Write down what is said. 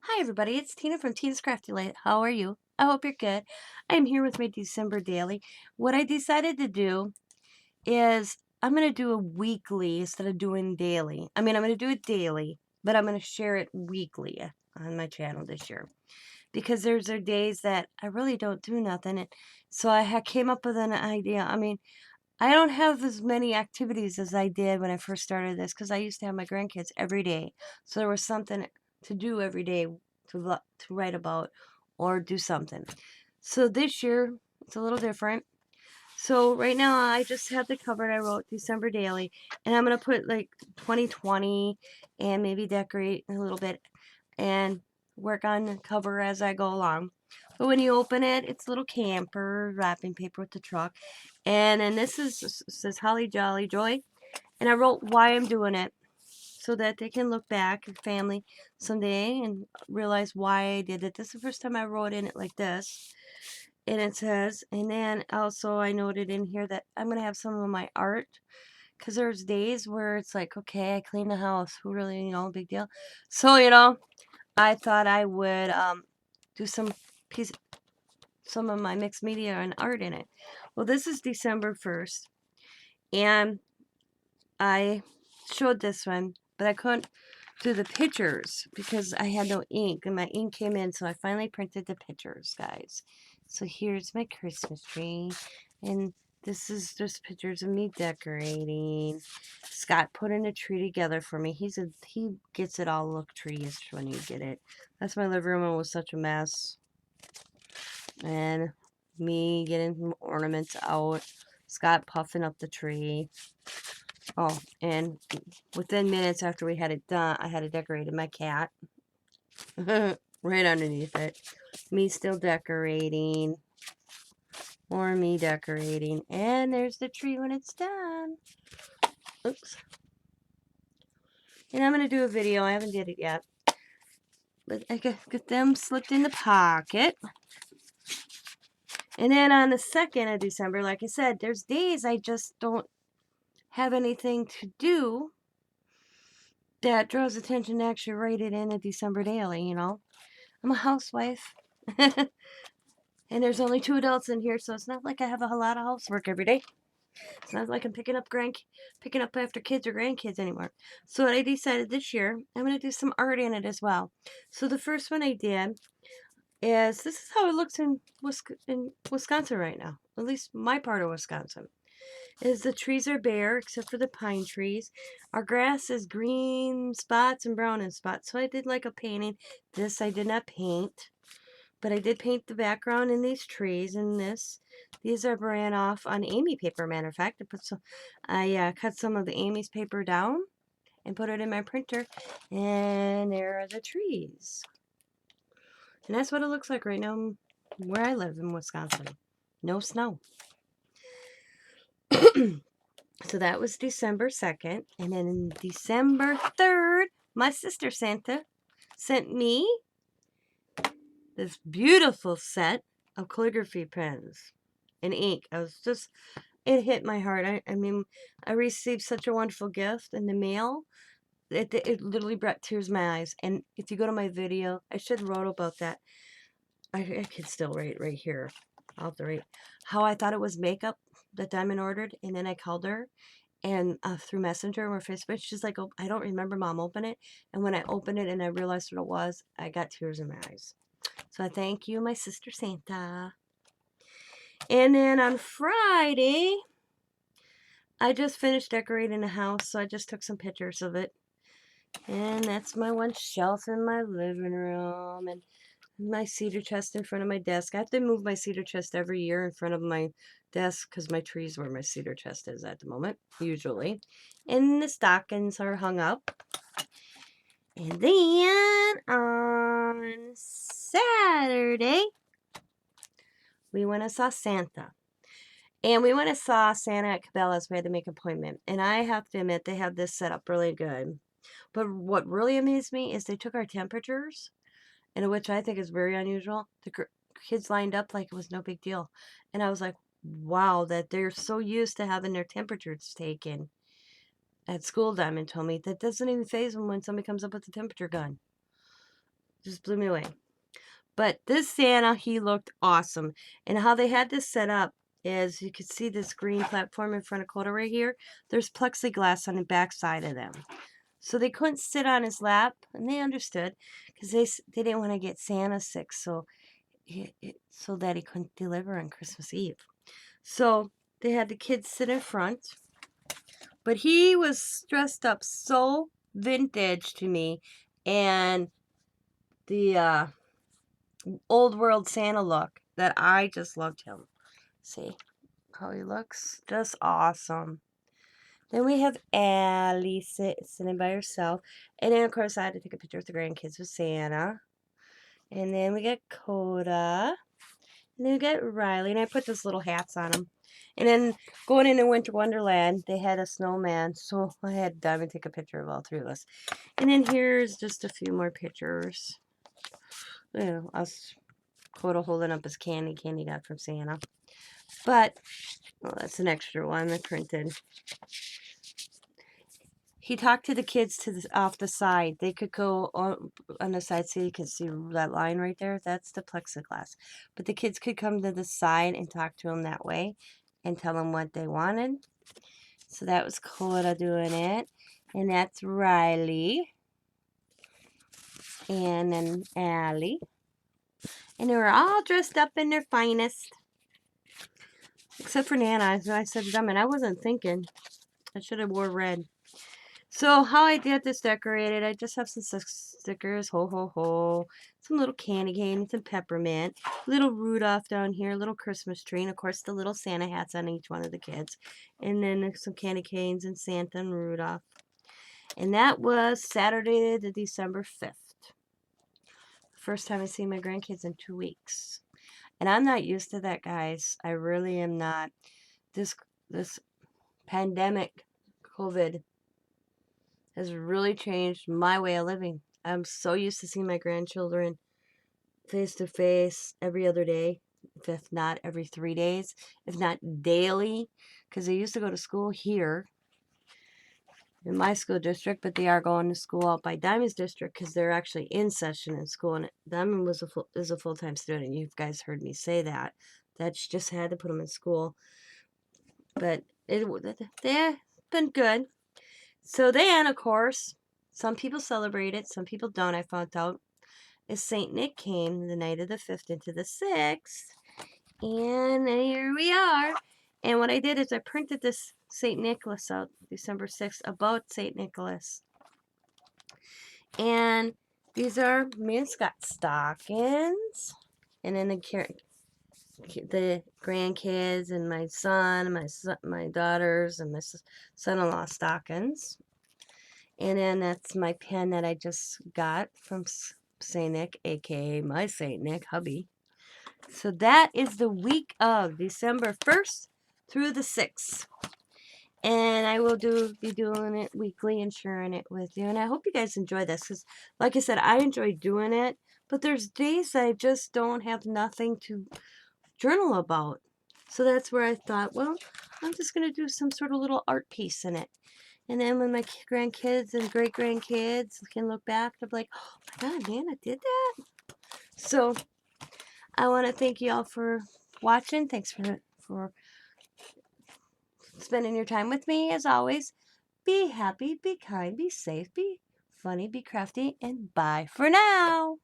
Hi, everybody. It's Tina from Tina's Crafty Light. How are you? I hope you're good. I'm here with my December daily. What I decided to do is I'm going to do a weekly instead of doing daily. I'm going to do it daily, but I'm going to share it weekly on my channel this year because there's are days that I really don't do nothing. And so came up with an idea. I don't have as many activities as I did when I first started this because I used to have my grandkids every day. So there was something to do every day to write about or do something. So this year it's a little different. So right now I just have the cover I wrote December Daily, and I'm going to put like 2020 and maybe decorate a little bit and work on the cover as I go along. But when you open it, it's a little camper wrapping paper with the truck. And then says Holly Jolly Joy. And I wrote why I'm doing it so that they can look back at family someday and realize why I did it. This is the first time I wrote in it like this. And it says, and then also I noted in here that I'm going to have some of my art because there's days where it's like, okay, I clean the house. Who really, big deal. So, I thought I would do some of my mixed media and art in it. Well, this is December 1st, and I showed this one, but I couldn't do the pictures because I had no ink, and my ink came in, so I finally printed the pictures, guys. So here's my Christmas tree, and this is just pictures of me decorating. Scott putting a tree together for me. He gets it all look tree-ish when you get it. That's my living room. It was such a mess. And me getting some ornaments out. Scott puffing up the tree. Oh, and within minutes after we had it done, I had it decorated. My cat. Right underneath it. Me still decorating. More me decorating. And there's the tree when it's done. Oops. And I'm going to do a video. I haven't did it yet. But I got them slipped in the pocket. And then on the 2nd of December, like I said, there's days I just don't have anything to do that draws attention to actually write it in a December daily. I'm a housewife. And there's only 2 adults in here, so it's not like I have a whole lot of housework every day. It's not like I'm picking up after kids or grandkids anymore. So what I decided this year, I'm going to do some art in it as well. So the first one I did is, this is how it looks in Wisconsin right now. At least my part of Wisconsin. Is the trees are bare except for the pine trees. Our grass is green spots and brown in spots. So I did like a painting. This I did not paint. But I did paint the background in these trees and this. These are ran off on Amy paper, matter of fact. I cut some of the Amy's paper down and put it in my printer. And there are the trees. And that's what it looks like right now where I live in Wisconsin. No snow. So that was December 2nd. And then December 3rd, my sister Santa sent me this beautiful set of calligraphy pens and ink. It hit my heart. I received such a wonderful gift in the mail. It literally brought tears to my eyes. And if you go to my video, I should have wrote about that. I can still write right here. I'll have to write how I thought it was makeup that Diamond ordered. And then I called her and through Messenger or Facebook, she's like, "Oh, I don't remember, Mom, open it." And when I opened it and I realized what it was, I got tears in my eyes. So I thank you, my sister Santa. And then on Friday, I just finished decorating the house, so I just took some pictures of it. And that's my one shelf in my living room and my cedar chest in front of my desk. I have to move my cedar chest every year in front of my desk because my tree's where my cedar chest is at the moment, usually. And the stockings are hung up. And then on Saturday, we went and saw Santa. And we went and saw Santa at Cabela's. We had to make an appointment. And I have to admit, they have this set up really good. But what really amazed me is they took our temperatures, and which I think is very unusual. The kids lined up like it was no big deal. And I was like, wow, that they're so used to having their temperatures taken at school. Diamond told me that doesn't even faze them when somebody comes up with a temperature gun. just blew me away. But this Santa, he looked awesome. And how they had this set up is you could see this green platform in front of Coda right here. There's plexiglass on the back side of them. So they couldn't sit on his lap, and they understood because they didn't want to get Santa sick, so that he couldn't deliver on Christmas Eve. So they had the kids sit in front, but he was dressed up so vintage to me, and the old world Santa look that I just loved him. See how he looks? Just awesome. Then we have Allie sitting by herself. And then, of course, I had to take a picture with the grandkids with Santa. And then we got Coda. And then we got Riley. And I put those little hats on them. And then going into Winter Wonderland, they had a snowman. So I had Diamond take a picture of all three of us. And then here's just a few more pictures. You know, us, Coda holding up his candy got from Santa. But, well, that's an extra one I printed. He talked to the kids off the side. They could go on the side so you can see that line right there. That's the plexiglass. But the kids could come to the side and talk to him that way and tell them what they wanted. So that was Coda doing it. And that's Riley. And then Allie. And they were all dressed up in their finest. Except for Nana. So I said, I mean, I wasn't thinking. I should have wore red. So how I did this decorated, I just have some stickers, ho ho ho, some little candy canes, some peppermint, little Rudolph down here, little Christmas tree, and of course the little Santa hats on each one of the kids. And then some candy canes and Santa and Rudolph. And that was Saturday, the December 5th. First time I see my grandkids in 2 weeks. And I'm not used to that, guys. I really am not. This pandemic, COVID, has really changed my way of living. I'm so used to seeing my grandchildren face to face every other day, if not every 3 days, if not daily, because they used to go to school here in my school district, but they are going to school out by Diamond's district because they're actually in session in school, and Diamond is a full-time student. You guys heard me say that she just had to put them in school, but they've been good. So then, of course, some people celebrate it, some people don't, I found out. As St. Nick came the night of the 5th into the 6th. And here we are. And what I did is I printed this St. Nicholas out, December 6th, about St. Nicholas. And these are me and Scott's stockings. And then the grandkids and my son, my daughters, and my son-in-law stockings. And then that's my pen that I just got from St. Nick, aka my St. Nick hubby. So that is the week of December 1st through the 6th. And I will be doing it weekly and sharing it with you. And I hope you guys enjoy this because, like I said, I enjoy doing it. But there's days that I just don't have nothing to journal about. So that's where I thought, well, I'm just going to do some sort of little art piece in it. And then when my grandkids and great-grandkids can look back, they'll be like, oh my God, Nana did that? So I want to thank you all for watching. Thanks for spending your time with me, as always. Be happy, be kind, be safe, be funny, be crafty, and bye for now.